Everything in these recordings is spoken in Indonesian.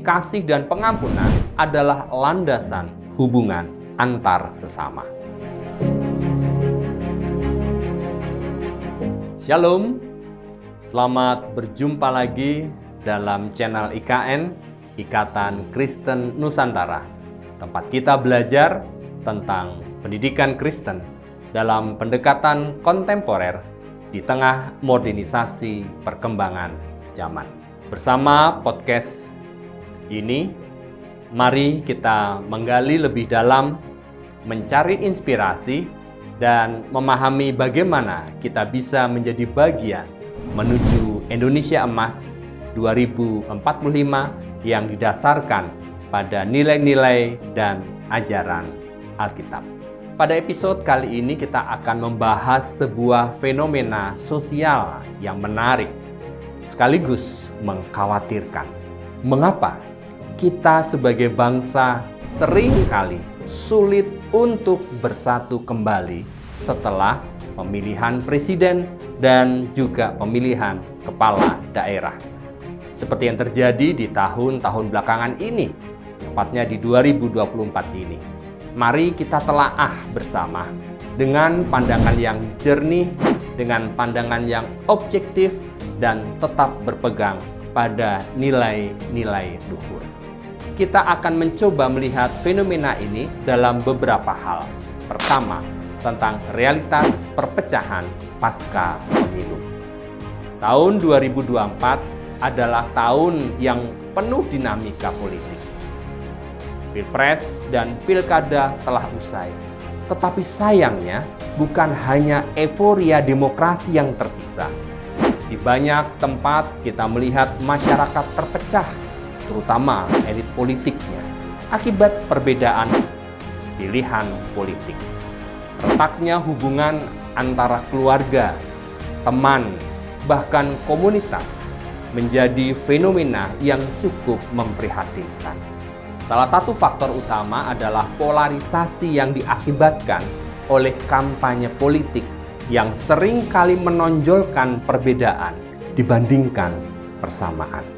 kasih dan pengampunan adalah landasan hubungan antar sesama. Shalom, selamat berjumpa lagi dalam channel IKN, Ikatan Kristen Nusantara, tempat kita belajar tentang pendidikan Kristen dalam pendekatan kontemporer di tengah modernisasi perkembangan zaman. Bersama podcast ini, mari kita menggali lebih dalam, mencari inspirasi, dan memahami bagaimana kita bisa menjadi bagian menuju Indonesia Emas 2045 yang didasarkan pada nilai-nilai dan ajaran Alkitab. Pada episode kali ini kita akan membahas sebuah fenomena sosial yang menarik sekaligus mengkhawatirkan. Mengapa kita sebagai bangsa seringkali sulit untuk bersatu kembali setelah pemilihan presiden dan juga pemilihan kepala daerah? Seperti yang terjadi di tahun-tahun belakangan ini, tepatnya di 2024 ini. Mari kita telaah bersama dengan pandangan yang jernih, dengan pandangan yang objektif, dan tetap berpegang pada nilai-nilai luhur. Kita akan mencoba melihat fenomena ini dalam beberapa hal. Pertama, tentang realitas perpecahan pasca pemilu. Tahun 2024 adalah tahun yang penuh dinamika politik. Pilpres dan pilkada telah usai. Tetapi sayangnya, bukan hanya euforia demokrasi yang tersisa. Di banyak tempat kita melihat masyarakat terpecah, terutama elit politiknya, akibat perbedaan pilihan politik. Retaknya hubungan antara keluarga, teman, bahkan komunitas menjadi fenomena yang cukup memprihatinkan. Salah satu faktor utama adalah polarisasi yang diakibatkan oleh kampanye politik yang sering kali menonjolkan perbedaan dibandingkan persamaan.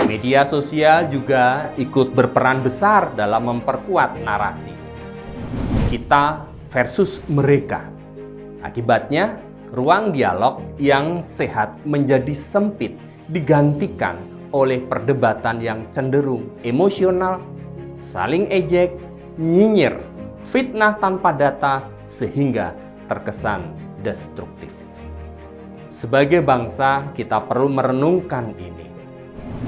Media sosial juga ikut berperan besar dalam memperkuat narasi kita versus mereka. Akibatnya, ruang dialog yang sehat menjadi sempit, digantikan oleh perdebatan yang cenderung emosional, saling ejek, nyinyir, fitnah tanpa data, sehingga terkesan destruktif. Sebagai bangsa, kita perlu merenungkan ini.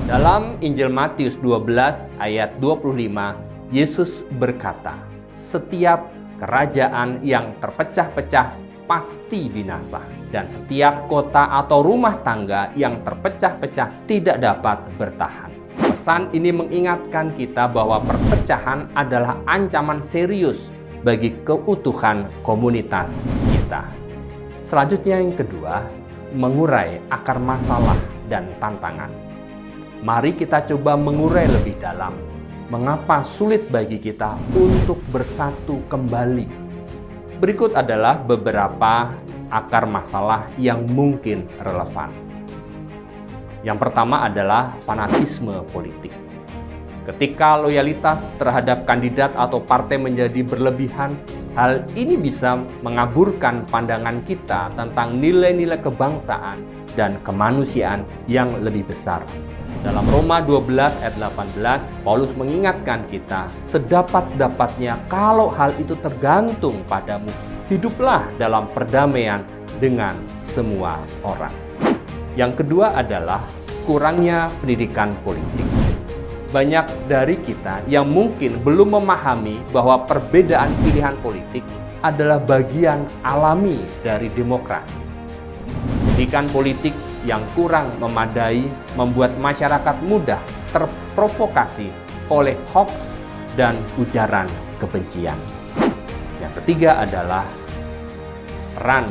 Dalam Injil Matius 12 ayat 25, Yesus berkata, "Setiap kerajaan yang terpecah-pecah pasti binasa, dan setiap kota atau rumah tangga yang terpecah-pecah tidak dapat bertahan." Pesan ini mengingatkan kita bahwa perpecahan adalah ancaman serius bagi keutuhan komunitas kita. Selanjutnya yang kedua, mengurai akar masalah dan tantangan. Mari kita coba mengurai lebih dalam. Mengapa sulit bagi kita untuk bersatu kembali? Berikut adalah beberapa akar masalah yang mungkin relevan. Yang pertama adalah fanatisme politik. Ketika loyalitas terhadap kandidat atau partai menjadi berlebihan, hal ini bisa mengaburkan pandangan kita tentang nilai-nilai kebangsaan dan kemanusiaan yang lebih besar. Dalam Roma 12 ayat 18, Paulus mengingatkan kita, sedapat-dapatnya kalau hal itu tergantung padamu, hiduplah dalam perdamaian dengan semua orang. Yang kedua adalah kurangnya pendidikan politik. Banyak dari kita yang mungkin belum memahami bahwa perbedaan pilihan politik adalah bagian alami dari demokrasi. Pendidikan politik yang kurang memadai membuat masyarakat mudah terprovokasi oleh hoaks dan ujaran kebencian. Yang ketiga adalah peran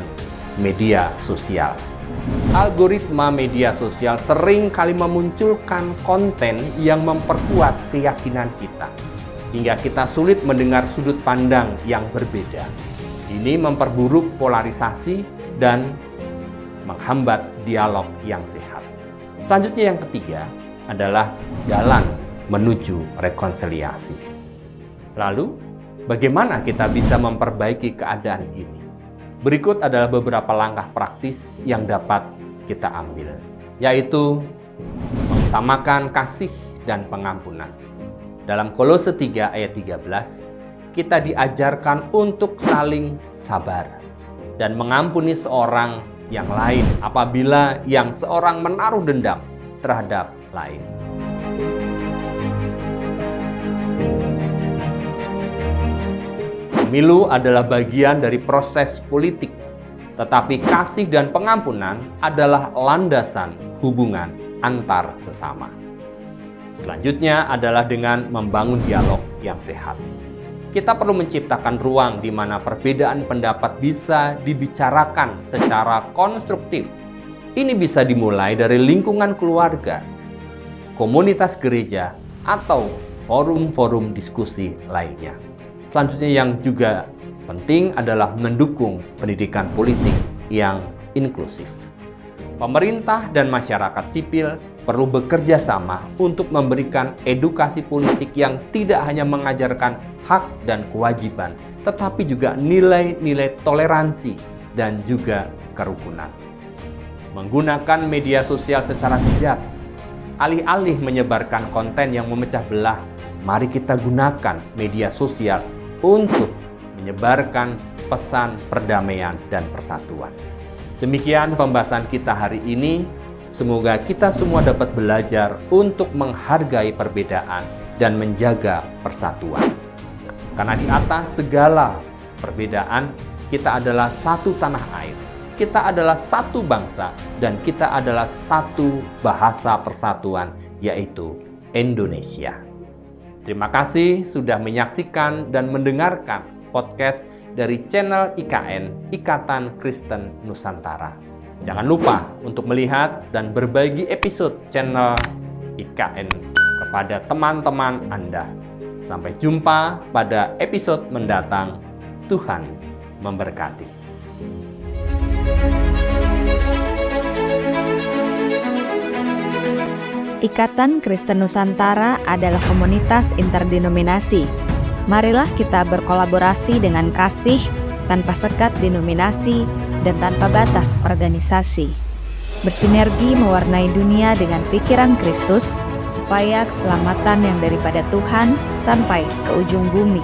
media sosial. Algoritma media sosial sering kali memunculkan konten yang memperkuat keyakinan kita, sehingga kita sulit mendengar sudut pandang yang berbeda. Ini memperburuk polarisasi dan menghambat dialog yang sehat. Selanjutnya yang ketiga adalah jalan menuju rekonsiliasi. Lalu, bagaimana kita bisa memperbaiki keadaan ini? Berikut adalah beberapa langkah praktis yang dapat kita ambil, yaitu mengutamakan kasih dan pengampunan. Dalam Kolose 3 ayat 13, kita diajarkan untuk saling sabar dan mengampuni seorang yang lain apabila yang seorang menaruh dendam terhadap lain. Pemilu adalah bagian dari proses politik, tetapi kasih dan pengampunan adalah landasan hubungan antar sesama. Selanjutnya adalah dengan membangun dialog yang sehat. Kita perlu menciptakan ruang di mana perbedaan pendapat bisa dibicarakan secara konstruktif. Ini bisa dimulai dari lingkungan keluarga, komunitas gereja, atau forum-forum diskusi lainnya. Selanjutnya yang juga penting adalah mendukung pendidikan politik yang inklusif. Pemerintah dan masyarakat sipil perlu bekerja sama untuk memberikan edukasi politik yang tidak hanya mengajarkan hak dan kewajiban, tetapi juga nilai-nilai toleransi dan juga kerukunan. Menggunakan media sosial secara bijak, alih-alih menyebarkan konten yang memecah belah, mari kita gunakan media sosial untuk menyebarkan pesan perdamaian dan persatuan. Demikian pembahasan kita hari ini. Semoga kita semua dapat belajar untuk menghargai perbedaan dan menjaga persatuan. Karena di atas segala perbedaan, kita adalah satu tanah air. Kita adalah satu bangsa dan kita adalah satu bahasa persatuan, yaitu Indonesia. Terima kasih sudah menyaksikan dan mendengarkan podcast dari channel IKN, Ikatan Kristen Nusantara. Jangan lupa untuk melihat dan berbagi episode channel IKN kepada teman-teman Anda. Sampai jumpa pada episode mendatang. Tuhan memberkati. Ikatan Kristen Nusantara adalah komunitas interdenominasi. Marilah kita berkolaborasi dengan kasih, tanpa sekat denominasi, dan tanpa batas organisasi. Bersinergi mewarnai dunia dengan pikiran Kristus, supaya keselamatan yang daripada Tuhan sampai ke ujung bumi.